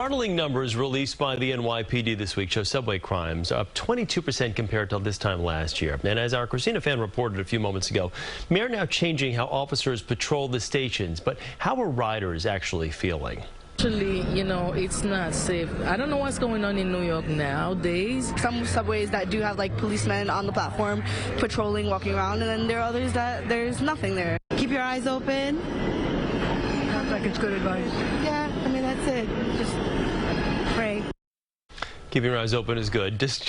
Startling numbers released by the NYPD this week show subway crimes up 22% compared to this time last year. And as our Christina fan reported a few moments ago, Mayor now changing how officers patrol the stations. But how are riders actually feeling? Actually, it's not safe. I don't know what's going on in New York nowadays. Some subways that do have like policemen on the platform patrolling, walking around, and then there are others that there's nothing there. Keep your eyes open. Sounds like it's good advice. Yeah, I mean, that's it. Just pray. Keeping your eyes open is good. Just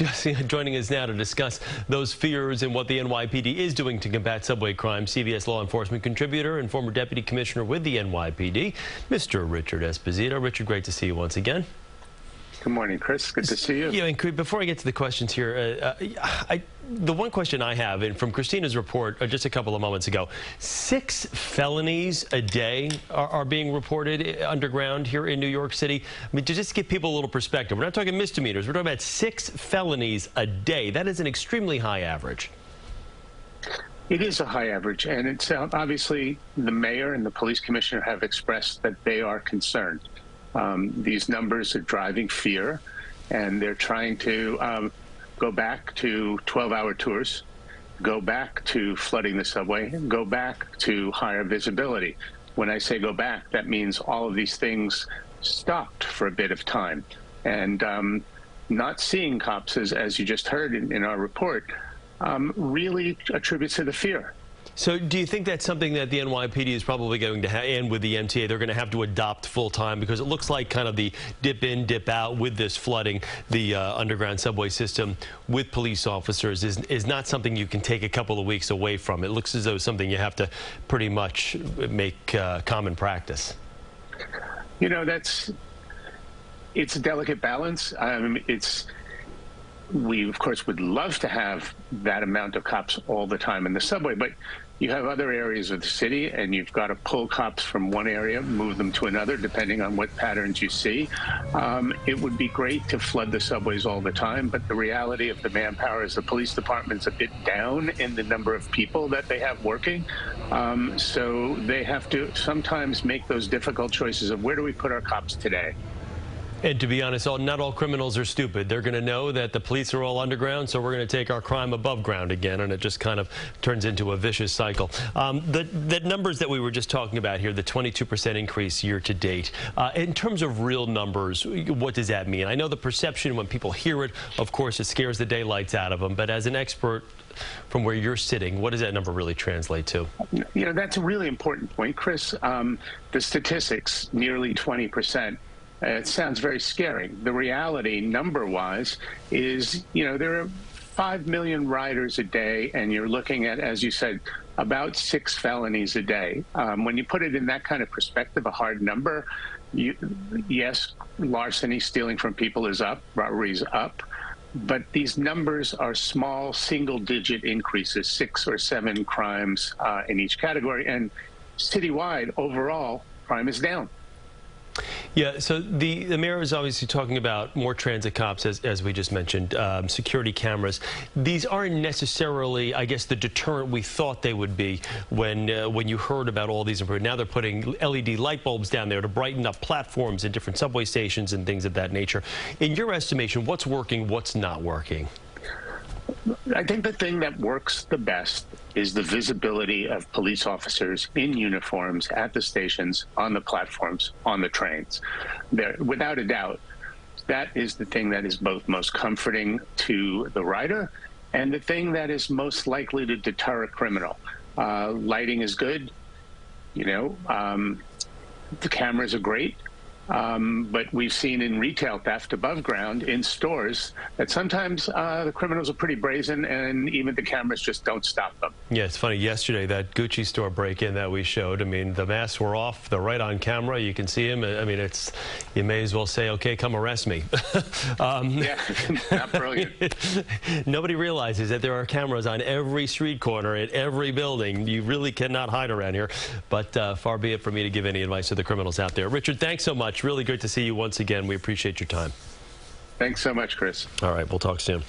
joining us now to discuss those fears and what the NYPD is doing to combat subway crime, CBS law enforcement contributor and former deputy commissioner with the NYPD, Mr. Richard Esposito. Richard, great to see you once again. Good morning, Chris. Good to see you. Yeah, and before I get to the questions here, the one question I have, and from Christina's report just a couple of moments ago, 6 felonies a day are being reported underground here in New York City. I mean, to just give people a little perspective, we're not talking misdemeanors. We're talking about 6 felonies a day. That is an extremely high average. It is a high average, and it's obviously the mayor and the police commissioner have expressed that they are concerned. These numbers are driving fear, and they're trying to go back to 12-hour tours, go back to flooding the subway, go back to higher visibility. When I say go back, that means all of these things stopped for a bit of time. And not seeing cops, as you just heard in our report, really attributes to the fear. So do you think that's something that the NYPD is probably going to have, and with the MTA, they're going to have to adopt full time? Because it looks like kind of the dip in, dip out with this flooding the underground subway system with police officers is not something you can take a couple of weeks away from. It looks as though something you have to pretty much make common practice. It's a delicate balance. We, of course, would love to have that amount of cops all the time in the subway, but you have other areas of the city, and you've got to pull cops from one area, move them to another, depending on what patterns you see. It would be great to flood the subways all the time, but the reality of the manpower is the police department's a bit down in the number of people that they have working. So they have to sometimes make those difficult choices of where do we put our cops today? And to be honest, not all criminals are stupid. They're going to know that the police are all underground, so we're going to take our crime above ground again, and it just kind of turns into a vicious cycle. The numbers that we were just talking about here, the 22% increase year to date, in terms of real numbers, what does that mean? I know the perception when people hear it, of course, it scares the daylights out of them, but as an expert from where you're sitting, what does that number really translate to? That's a really important point, Chris. The statistics, nearly 20%. It sounds very scary. The reality, number-wise, is, there are 5 million riders a day, and you're looking at, as you said, about 6 felonies a day. When you put it in that kind of perspective, a hard number, yes, larceny, stealing from people is up, robbery is up, but these numbers are small, single-digit increases, 6 or 7 crimes in each category, and citywide, overall, crime is down. Yeah, so the mayor is obviously talking about more transit cops, as we just mentioned, security cameras. These aren't necessarily, I guess, the deterrent we thought they would be when you heard about all these improvements. Now they're putting LED light bulbs down there to brighten up platforms in different subway stations and things of that nature. In your estimation, what's working, what's not working? I think the thing that works the best is the visibility of police officers in uniforms at the stations, on the platforms, on the trains. Without a doubt, that is the thing that is both most comforting to the rider and the thing that is most likely to deter a criminal. Lighting is good. The cameras are great. But we've seen in retail theft above ground in stores that sometimes the criminals are pretty brazen, and even the cameras just don't stop them. Yeah, it's funny. Yesterday, that Gucci store break-in that we showed, I mean, the masks were off. They're right on camera. You can see them. I mean, you may as well say, okay, come arrest me. Yeah, not brilliant. Nobody realizes that there are cameras on every street corner at every building. You really cannot hide around here. But far be it for me to give any advice to the criminals out there. Richard, thanks so much. Really good to see you once again. We appreciate your time. Thanks so much, Chris. All right, we'll talk soon.